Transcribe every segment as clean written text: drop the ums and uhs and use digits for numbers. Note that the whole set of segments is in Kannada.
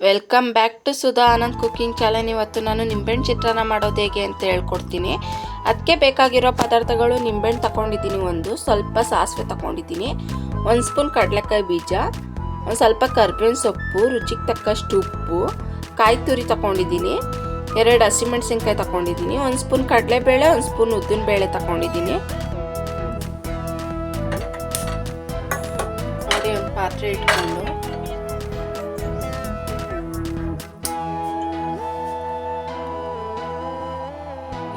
Welcome back to Sudha Anand cooking channel. ಇವತ್ತು ನಾನು ನಿಂಬೆಹಣ್ಣು ಚಿತ್ರಾನ್ನ ಮಾಡೋದು ಹೇಗೆ ಅಂತ ಹೇಳ್ಕೊಡ್ತೀನಿ. ಅದಕ್ಕೆ ಬೇಕಾಗಿರೋ ಪದಾರ್ಥಗಳು: ನಿಂಬೆಹಣ್ಣು ತಗೊಂಡಿದ್ದೀನಿ, ಸ್ವಲ್ಪ ಸಾಸಿವೆ ತಗೊಂಡಿದ್ದೀನಿ, 1 ಸ್ಪೂನ್ ಕಡಲೆಕಾಯಿ ಬೀಜ, ಒಂದು ಸ್ವಲ್ಪ ಕರ್ಬೇವಿನ ಸೊಪ್ಪು, ರುಚಿಗೆ ತಕ್ಕಷ್ಟು ಉಪ್ಪು, ಕಾಯಿ ತುರಿ ತಗೊಂಡಿದ್ದೀನಿ, 2 ಹಸಿಮೆಣಸಿನ್ಕಾಯಿ ತಗೊಂಡಿದ್ದೀನಿ, 1 ಸ್ಪೂನ್ ಕಡಲೆಬೇಳೆ, 1 ಸ್ಪೂನ್ ಉದ್ದಿನ ಬೇಳೆ ತಗೊಂಡಿದ್ದೀನಿ. ನೋಡಿ, ಒಂದು ಪಾತ್ರೆ ಇಟ್ಕೊಂಡು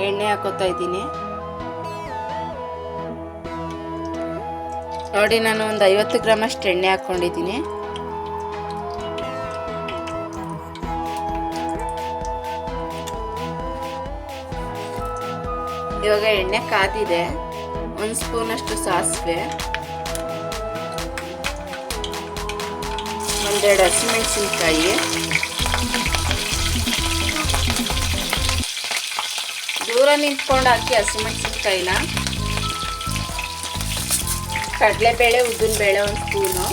ಎಣ್ಣೆ ಹಾಕೋತಾ ಇದ್ದೀನಿ. ನೋಡಿ, ನಾನು ಒಂದು 50 ಗ್ರಾಮ್ ಅಷ್ಟು ಎಣ್ಣೆ ಹಾಕೊಂಡಿದ್ದೀನಿ. ಇವಾಗ ಎಣ್ಣೆ ಕಾದಿದೆ. 1 ಸ್ಪೂನ್ ಅಷ್ಟು ಸಾಸಿವೆ, 1-2 ಹಸಿಮೆಣಸಿನ್ಕಾಯಿ, ದೂರ ನಿಂತ್ಕೊಂಡು ಹಾಕಿ ಹಸಿಮೆಣಸಿನ್ಕಾಯಿನ, ಕಡಲೆಬೇಳೆ, ಉದ್ದಿನಬೇಳೆ 1 ಸ್ಪೂನು,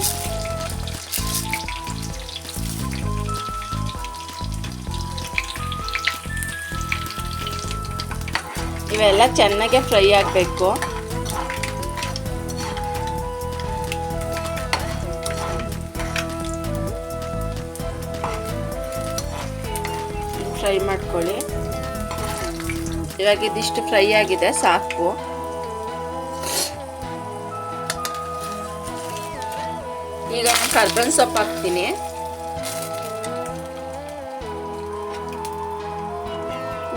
ಇವೆಲ್ಲ ಚೆನ್ನಾಗಿ ಫ್ರೈ ಆಗಬೇಕು. ಫ್ರೈ ಮಾಡ್ಕೊಳ್ಳಿ. ಇವಾಗ ಇದಿಷ್ಟು ಫ್ರೈ ಆಗಿದೆ, ಸಾಕು. ಈಗ ನಾನು ಕರ್ಬೇವಿನ ಸೊಪ್ಪು ಹಾಕ್ತೀನಿ.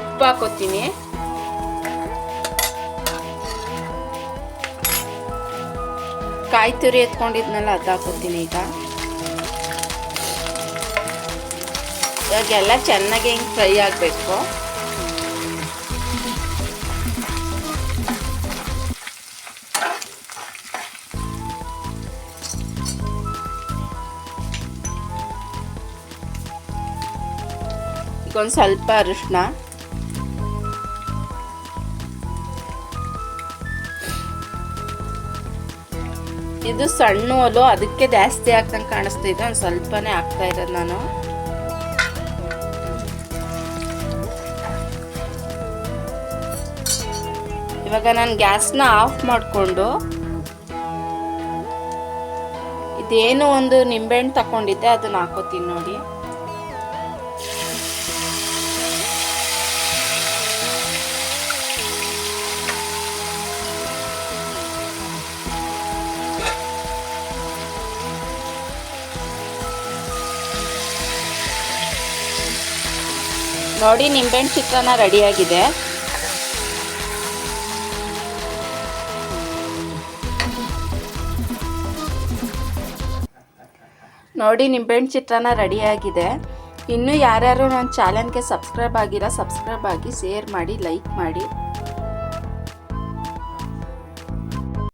ಉಪ್ಪು ಹಾಕೋತೀನಿ. ಕಾಯಿ ತುರಿ ಎತ್ಕೊಂಡಿದ್ನಲ್ಲ, ಅದು ಹಾಕೋತೀನಿ. ಇವಾಗೆಲ್ಲ ಚೆನ್ನಾಗಿ ಹಿಂಗೆ ಫ್ರೈ ಆಗಬೇಕು. ಒಂದು ಸ್ವಲ್ಪ ಅರಿಶಿನ, ಇದು ಸಣ್ಣ ಒಲು, ಅದಕ್ಕೆ ಜಾಸ್ತಿ ಹಾಕ್ದಂಗೆ ಕಾಣಿಸ್ತಾ ಇದೆ. ಒಂದು ಸ್ವಲ್ಪನೇ ಹಾಕ್ತಾ ಇರೋದು ನಾನು. ಇವಾಗ ನಾನು ಗ್ಯಾಸ್ನ ಆಫ್ ಮಾಡಿಕೊಂಡು ಇದೇನು ಒಂದು ನಿಂಬೆಹಣ್ಣು ತಗೊಂಡಿದ್ದೆ, ಅದನ್ನ ಹಾಕೋತೀನಿ. ನೋಡಿ, ನೋಡಿ, ನಿಂಬೆಹಣ್ಣು ಚಿತ್ರಾನ್ನ ರೆಡಿಯಾಗಿದೆ. ನೋಡಿ, ನಿಂಬೆಹಣ್ಣು ಚಿತ್ರಾನ್ನ ರೆಡಿಯಾಗಿದೆ. ಇನ್ನೂ ಯಾರ್ಯಾರು ನನ್ನ ಚಾನಲ್ಗೆ ಸಬ್ಸ್ಕ್ರೈಬ್ ಆಗಿಲ್ಲ, ಸಬ್ಸ್ಕ್ರೈಬ್ ಆಗಿ, ಶೇರ್ ಮಾಡಿ, ಲೈಕ್ ಮಾಡಿ.